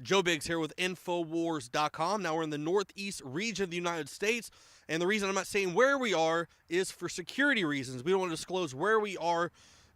Joe Biggs here with Infowars.com. Now we're in the northeast region of the United States, and the reason I'm not saying where we are is for security reasons. We don't want to disclose where we are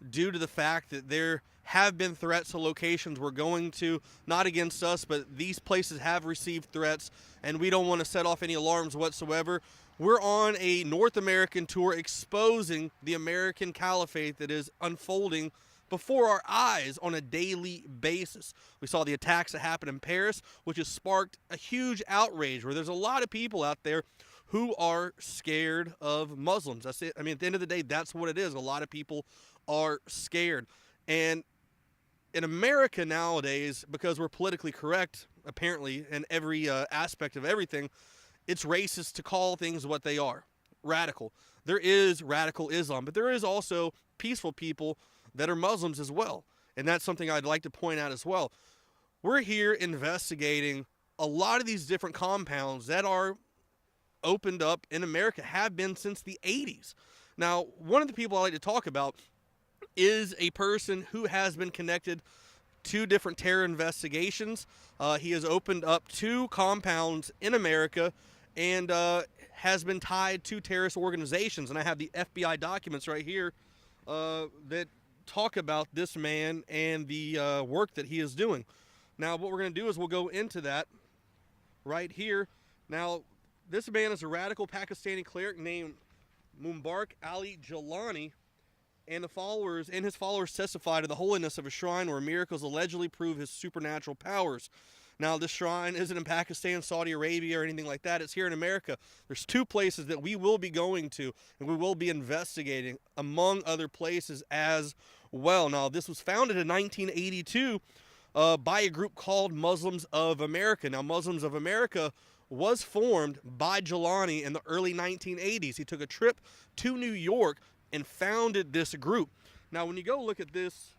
due to the fact that there have been threats to locations we're going to, not against us, but these places have received threats, and we don't want to set off any alarms whatsoever. We're on a North American tour exposing the American caliphate that is unfolding before our eyes on a daily basis. We saw the attacks that happened in Paris, which has sparked a huge outrage where there's a lot of people out there who are scared of Muslims. That's it. I mean, at the end of the day, that's what it is. A lot of people are scared. And in America nowadays, because we're politically correct, apparently, in every aspect of everything, it's racist to call things what they are. Radical. There is radical Islam, but there is also peaceful people that are Muslims as well. And that's something I'd like to point out as well. We're here investigating a lot of these different compounds that are opened up in America, have been since the 80s. Now, one of the people I like to talk about is a person who has been connected to different terror investigations. He has opened up 2 compounds in America and has been tied to terrorist organizations. And I have the FBI documents right here that talk about this man and the work that he is doing. Now, what we're going to do is we'll go into that right here. Now, this man is a radical Pakistani cleric named Mubarak Ali Jalani, and his followers testify to the holiness of a shrine where miracles allegedly prove his supernatural powers. Now, this shrine isn't in Pakistan, Saudi Arabia, or anything like that. It's here in America. There's 2 places that we will be going to, and we will be investigating, among other places as well. Now, this was founded in 1982 by a group called Muslims of America. Now, Muslims of America was formed by Jelani in the early 1980s. He took a trip to New York and founded this group. Now, when you go look at this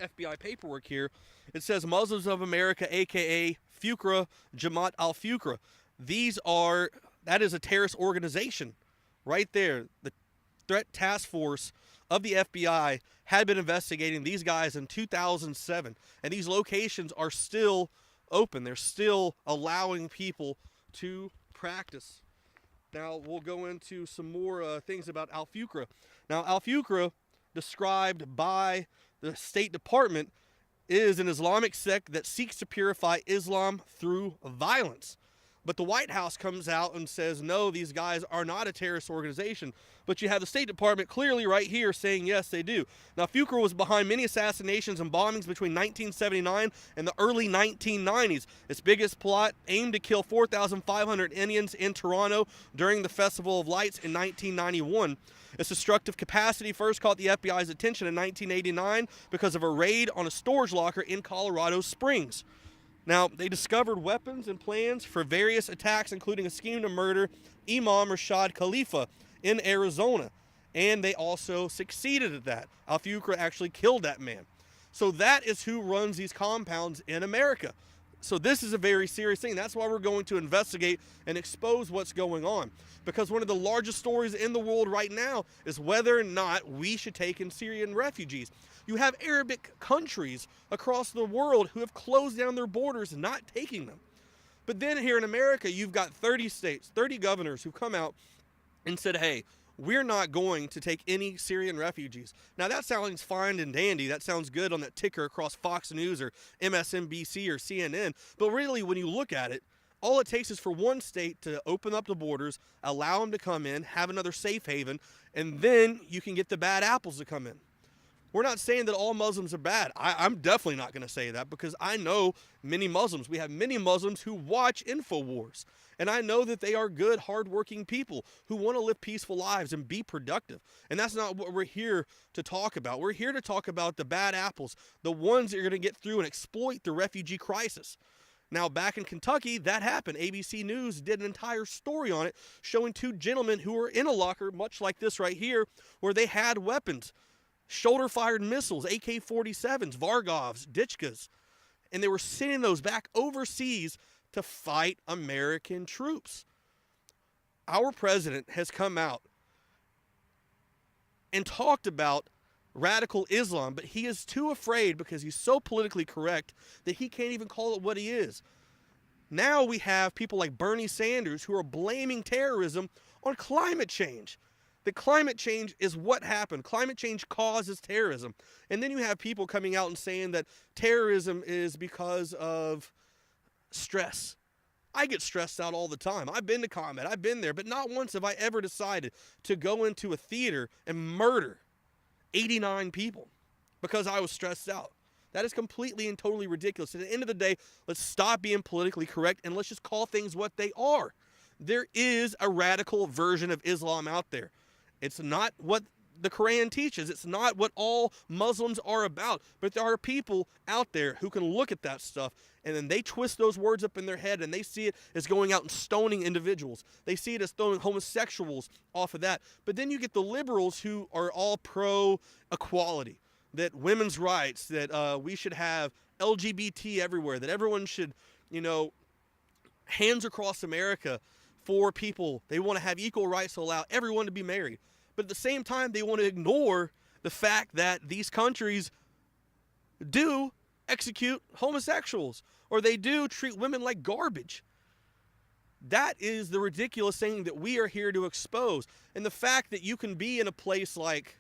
FBI paperwork here, it says Muslims of America, aka Fuqra Jamaat al-Fuqra. That is a terrorist organization right there. The Threat Task Force of the FBI had been investigating these guys in 2007, and these locations are still open. They're still allowing people to practice. Now, we'll go into some more things about al-Fuqra. Now, al-Fuqra, described by the State Department, is an Islamic sect that seeks to purify Islam through violence. But the White House comes out and says, no, these guys are not a terrorist organization. But you have the State Department clearly right here saying, yes, they do. Now, Fuqra was behind many assassinations and bombings between 1979 and the early 1990s. Its biggest plot aimed to kill 4,500 Indians in Toronto during the Festival of Lights in 1991. Its destructive capacity first caught the FBI's attention in 1989 because of a raid on a storage locker in Colorado Springs. Now, they discovered weapons and plans for various attacks, including a scheme to murder Imam Rashad Khalifa in Arizona. And they also succeeded at that. Al-Fuqra actually killed that man. So that is who runs these compounds in America. So this is a very serious thing. That's why we're going to investigate and expose what's going on. Because one of the largest stories in the world right now is whether or not we should take in Syrian refugees. You have Arabic countries across the world who have closed down their borders, not taking them. But then here in America, you've got 30 states, 30 governors who've come out and said, hey, we're not going to take any Syrian refugees. Now, that sounds fine and dandy. That sounds good on that ticker across Fox News or MSNBC or CNN. But really, when you look at it, all it takes is for one state to open up the borders, allow them to come in, have another safe haven, and then you can get the bad apples to come in. We're not saying that all Muslims are bad. I'm definitely not going to say that because I know many Muslims. We have many Muslims who watch InfoWars. And I know that they are good, hardworking people who want to live peaceful lives and be productive. And that's not what we're here to talk about. We're here to talk about the bad apples, the ones that are going to get through and exploit the refugee crisis. Now, back in Kentucky, that happened. ABC News did an entire story on it, showing 2 gentlemen who were in a locker, much like this right here, where they had weapons. Shoulder-fired missiles, AK-47s, Vargovs, Ditchkas. And they were sending those back overseas to fight American troops. Our president has come out and talked about radical Islam, but he is too afraid because he's so politically correct that he can't even call it what he is. Now we have people like Bernie Sanders who are blaming terrorism on climate change. That climate change is what happened. Climate change causes terrorism. And then you have people coming out and saying that terrorism is because of stress. I get stressed out all the time. I've been to combat. I've been there. But not once have I ever decided to go into a theater and murder 89 people because I was stressed out. That is completely and totally ridiculous. At the end of the day, let's stop being politically correct and let's just call things what they are. There is a radical version of Islam out there. It's not what the Quran teaches. It's not what all Muslims are about. But there are people out there who can look at that stuff and then they twist those words up in their head and they see it as going out and stoning individuals. They see it as throwing homosexuals off of that. But then you get the liberals who are all pro-equality, that women's rights, that we should have LGBT everywhere, that everyone should, hands across America for people. They want to have equal rights to allow everyone to be married. But at the same time, they want to ignore the fact that these countries do execute homosexuals or they do treat women like garbage. That is the ridiculous thing that we are here to expose. And the fact that you can be in a place like,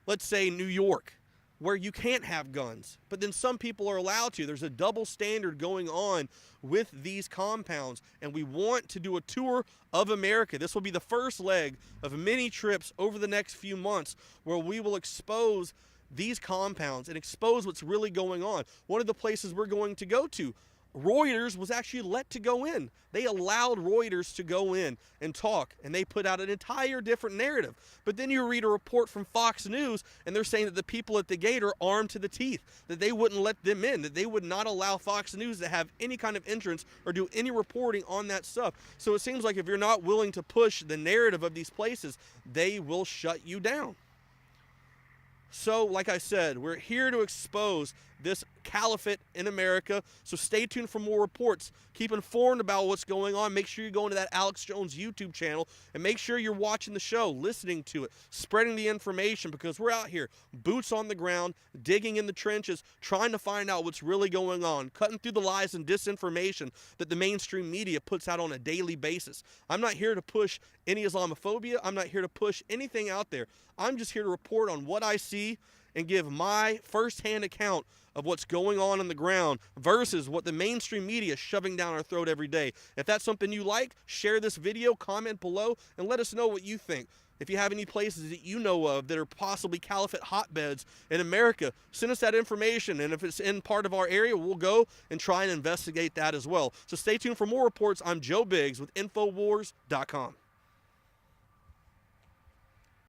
let's say, New York, where you can't have guns, but then some people are allowed to. There's a double standard going on with these compounds, and we want to do a tour of America. This will be the first leg of many trips over the next few months where we will expose these compounds and expose what's really going on. One of the places we're going to go to, Reuters was actually let to go in. They allowed Reuters to go in and talk, and they put out an entire different narrative. But then you read a report from Fox News, and they're saying that the people at the gate are armed to the teeth, that they wouldn't let them in, that they would not allow Fox News to have any kind of entrance or do any reporting on that stuff. So it seems like if you're not willing to push the narrative of these places, they will shut you down. So, like I said, we're here to expose this caliphate in America. So stay tuned for more reports. Keep informed about what's going on. Make sure you go into that Alex Jones YouTube channel and make sure you're watching the show, listening to it, spreading the information, because we're out here, boots on the ground, digging in the trenches, trying to find out what's really going on, cutting through the lies and disinformation that the mainstream media puts out on a daily basis. I'm not here to push any Islamophobia. I'm not here to push anything out there. I'm just here to report on what I see and give my firsthand account of what's going on the ground versus what the mainstream media is shoving down our throat every day. If that's something you like, share this video, comment below, and let us know what you think. If you have any places that you know of that are possibly caliphate hotbeds in America, send us that information, and if it's in part of our area, we'll go and try and investigate that as well. So stay tuned for more reports. I'm Joe Biggs with Infowars.com.